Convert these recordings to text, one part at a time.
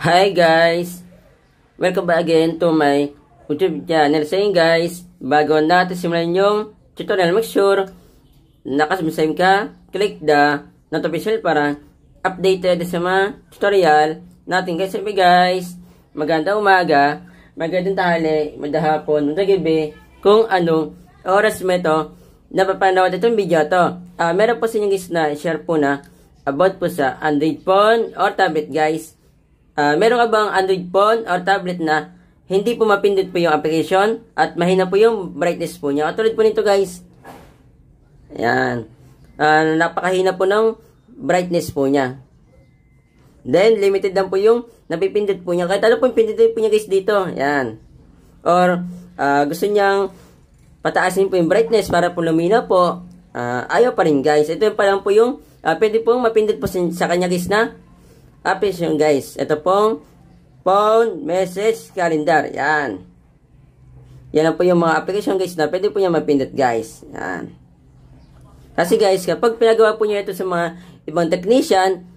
Hi guys! Welcome back again to my YouTube channel. So yun guys, bago natin simulan yung tutorial, make sure nakasubscribe ka, click the notification para updated sa mga tutorial natin guys. Sabi guys, magandang umaga, magandang tanghali, magandang hapon, magandang gabi, kung anong oras mo ito napapanood itong video to. Meron po sa inyo guys na share po na about po sa Android phone or tablet guys. Meron ka bang Android phone or tablet na hindi po mapindot po yung application at mahina po yung brightness po niya? Katulad po nito guys. Ayan. Napakahina po ng brightness po niya. Then, limited lang po yung napipindot po niya. Kahit ano po yung pindot po niya guys dito. Ayan. Or, gusto niyang pataasin po yung brightness para po lumina po. Ayaw pa rin guys. Ito pa lang po yung pwede pong mapindot po sa kanya guys na application guys. Ito pong phone, message, calendar. Yan. Yan lang po yung mga application guys na pwede po niya mapindot guys. Yan. Kasi guys, kapag pinagawa po niya ito sa mga ibang technician,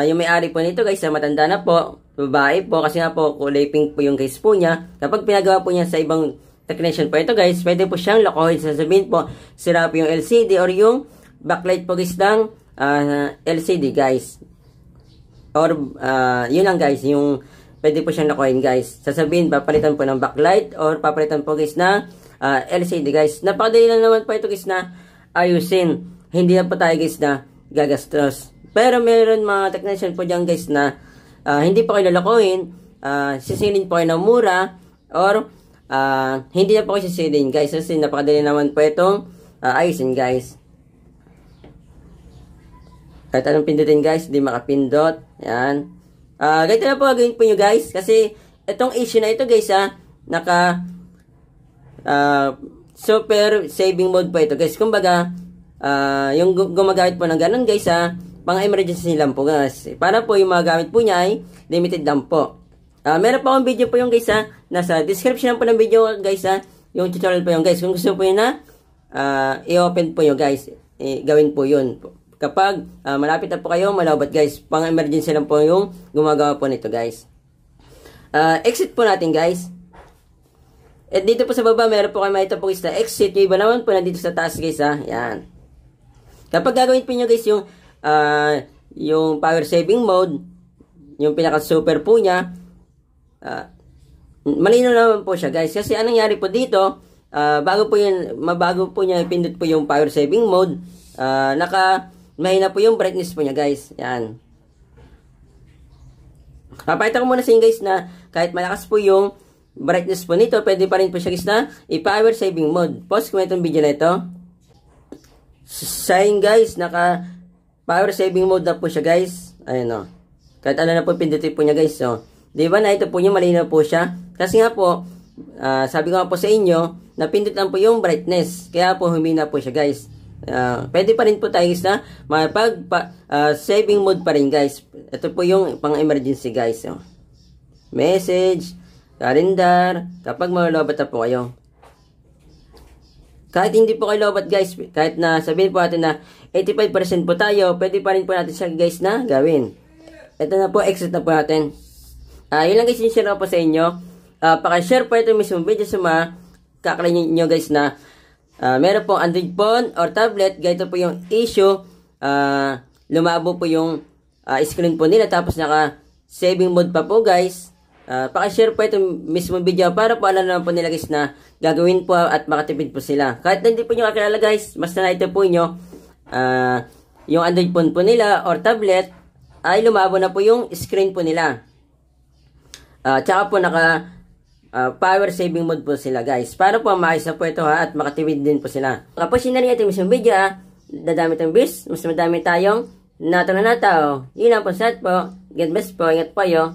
yung may-ari po nito guys, matanda na po, babae po, kasi nga po kulay pink po yung guys po niya. Kapag pinagawa po niya sa ibang technician po ito guys, pwede po siyang lokohin. Sasabihin po, sira po yung LCD or yung backlight po guys ng LCD guys. Or, yun lang guys, yung pwede po siyang nakuhin guys. Sasabihin, papalitan po ng backlight or papalitan po guys na LCD guys. Napakadali lang naman po ito guys na ayusin. Hindi na po tayo guys na gagastos. Pero meron mga technician po dyan guys na hindi po kayo lalakuhin, sisilin po kayo ng mura or hindi na po kayo sisilin guys. Kasi napakadali naman po itong ayusin guys. Kahit anong pindutin guys, hindi makapindot. Yan. Ganito na po gagawin po nyo guys. Kasi itong issue na ito guys naka super saving mode po ito guys. Kumbaga, yung gumagamit po ng ganun guys pang emergency lang po guys. Para po yung mga gamit po niya ay limited lang po. Meron pa akong video po yung guys nasa description po ng video guys yung tutorial po yung guys. Kung gusto po yun na i-open po yung guys, gawin po yun. Kapag malapit na po kayo, malawbat guys, pang emergency lang po yung gumagawa po nito guys. Exit po natin guys. At dito po sa baba, meron po kayo makita po guys na exit. Yung iba naman po nandito sa taas guys Yan. Kapag gagawin po nyo guys yung power saving mode, yung pinaka super po niya, malino naman po siya guys. Kasi anong nangyari po dito, mabago po niya ipindot po yung power saving mode, mahina po yung brightness po niya guys. Yan. Papakita ko muna sa inyo guys na kahit malakas po yung brightness po nito, pwede pa rin po siya guys na i-power saving mode. Pause ko itong video na ito. Sayang guys, naka power saving mode na po siya guys. Ayun o. Kahit ano na po pindutin po niya guys. So, diba na ito po niya, malinaw po siya. Kasi nga po, sabi ko nga po sa inyo, napindot lang po yung brightness. Kaya po humina po siya guys. Pwede pa rin po tayo guys na saving mode pa rin guys. Ito po yung pang emergency guys. Message, calendar, kapag malolobat na po kayo. Kahit hindi po kayo lobat guys, kahit na sabihin po natin na 85% po tayo, pwede pa rin po natin siya guys na gawin. Ito na po, exit na po natin. Yun lang guys yung share po sa inyo. Pakashare po ito mismo video sa mga kakalay nyo guys na meron pong Android phone or tablet. Ganito po yung issue. Lumabo po yung screen po nila, tapos naka saving mode pa po guys. Pakishare po ito mismo video para po alam naman po nila guys na gagawin po at makatipid po sila. Kahit hindi po nyo kakilala guys, basta na ito po nyo yung Android phone po nila or tablet ay lumabo na po yung screen po nila. Tsaka po naka power saving mode po sila guys. Para po maayos na po ito at makatipid din po sila. Kapag sinari natin mismo video dadami tayong bis, mas madami tayong nataw. Yun lang po sa po. God bless po, ingat po kayo.